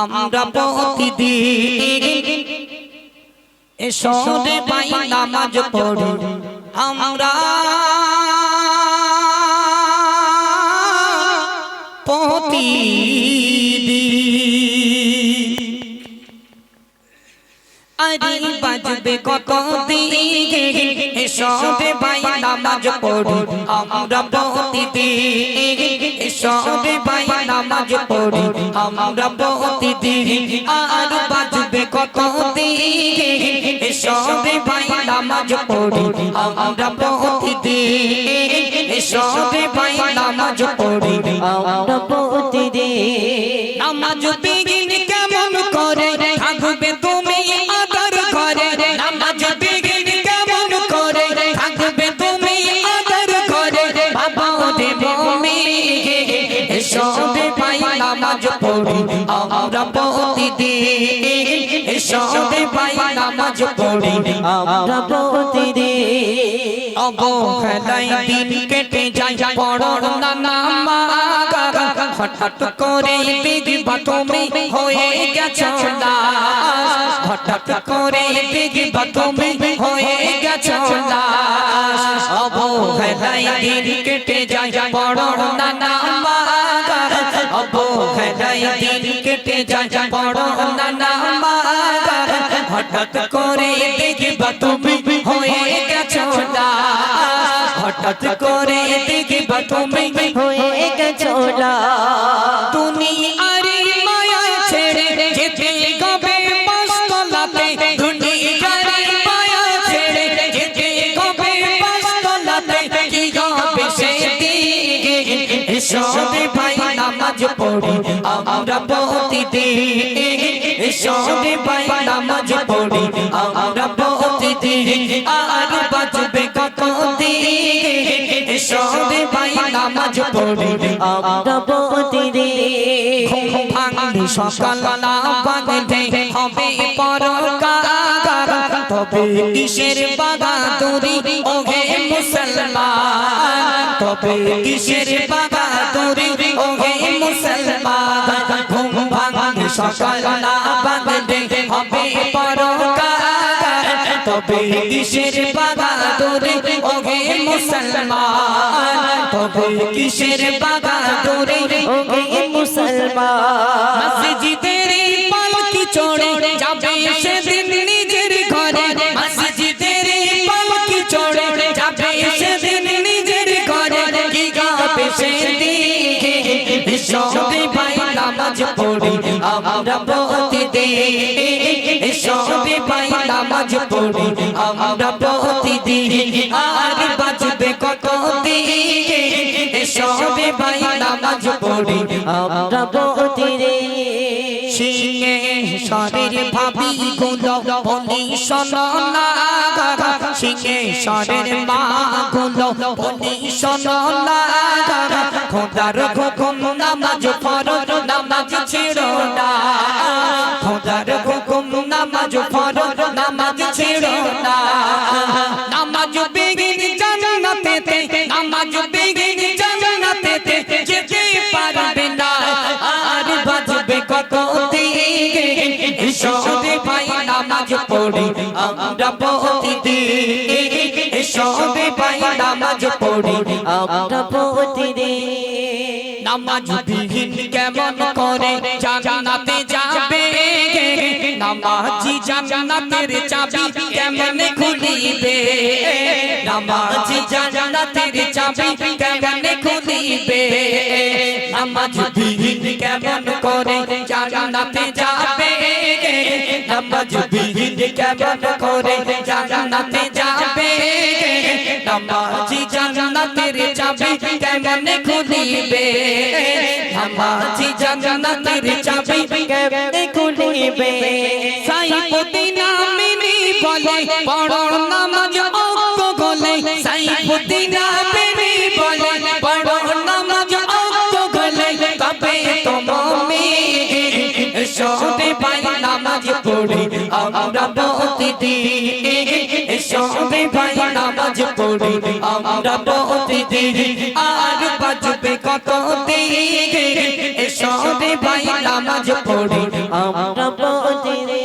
আমরা প্রতিদিন এসরে পাই নামাজ পড়ি আমরা প্রতিদিন আরে বাজবে কত দিন এসরে পাই নামাজ পড়ি আমরা প্রতিদিন এসরে পাই নামাজ পড়ি আমরা প্রতিদিন আর বাজবে কত দিন এসরে পাই নামাজ পড়ি আমরা প্রতিদিন এসরে পাই নামাজ পড়ি আমরা প্রতিদিন নামাজ বিঘিন কেমন করে থাকবে তুমি আদর ঘরে নামাজ বিঘিন কেমন করে থাকবে তুমি আদর ঘরে বাবা দেব এসবে পাই নামাজ পড়ি আমরা প্রতিদিন এসবে পাই নামাজ পড়ি আমরা প্রতিদিন অবহেলায় দিন কেটে যায় পড়ো না নামাজ হঠাৎ করে দেখবা তুমি হয়ে গেছো না হঠাৎ করে দেখবা তুমি হয়ে গেছো না অবহেলায় দিন কেটে যায় পড়ো না নামাজ অবহেলায় দিন কেটে যায় পড়ো না নামাজ হঠাৎ করে দেখবা তুমি হয়ে গেছো না হঠাৎ করে দেখবা তুমি হয়ে গেছো না তুমি আরে মায়া ছেড়ে যেতে কবে পাঁচতলাতে দুনিয়ার মায়া ছেড়ে যেতে কবে পাঁচতলাতে কি হবে সেদিন এসবে ভাই নামাজ পড়ি আমরা প্রতিদিন এসবে ভাই নামাজ পড়ি আমরা প্রতিদিন আর বাজবে কত দিন এসবে ভাই নামাজ পড়ি আমরা প্রতিদিন ঘুম ভাঙলে সকাল না ভাঙলে হবে পরকাল তবে কিসের বাহাদুরি ওহে মুসলমান তবে কিসের বাহাদুরি ওহে মুসলমান ঘুম ভাঙলে সকাল না ভাঙলে হবে পরকাল তবে কিসের বাহাদুরি ওহে মুসলমান তবে কিসের বাহাদুরি ওহে মুসলমান মসজিদের পালকি চড়ে যাবে সেদিন নিজের ঘরে মসজিদের পালকি চড়ে যাবে সেদিন নিজের ঘরে কি গাবে সেদিন এসবে ভাই নামাজ পড়ি আমরা প্রতিদিন এসবে ভাই নামাজ পড়ি আমরা প্রতিদিন আর বাজবে কত দিন এসবে ভাই নামাজ পড়ি আমরা প্রতিদিন সিংহে শরীর ভাবি গুলো বলি শোনো না সিংহে শরীর মা গুলো বলি শোনো না খোদার হুকুম নামাজ ফরজ নামাজ ছেড়ো না খোদার হুকুম নামাজ ফরজ নামাজ ছেড়ো না নামাজ বিঘিন জান্নাতেতে নামাজ বিঘিন জান্নাতেতে যেতে পারবে না আর বাজবে কত দিন এসবে ভাই নামাজ পড়ি আমরা প্রতিদিন এসবে ভাই নামাজ পড়ি আমরা প্রতিদিন নামাজ বিহীন কেমন করে জান্নাতে যাবে নামাজি জান্নাতের চাবি কেমন খুলিবে নামাজি জান্নাতের চাবি কেমন খুলিবে নামাজ বিহীন কেমন করে জান্নাতে যাবে নামাজ বিহীন কেমন করে জান্নাতে যাবে নামাজি জান্নাতের চাবি কেমন খুলিবে নামাজি জান্নাতের চাবি কেমন খুলিবে সাইফুদ্দিন আমিনী বলে পড়ো নামাজ অক্ক গলে সাইফুদ্দিন আমিনী বলে পড়ো নামাজ অক্ক গলে তবে তো মুমিন এসবে ভাই নামাজ পড়ি আমরা প্রতিদিন এসবে ভাই নামাজ পড়ি আমরা প্রতিদিন আর বাজবে কত দিন সবে ভাই নামাজ পড়ি আমরা পড়ি রে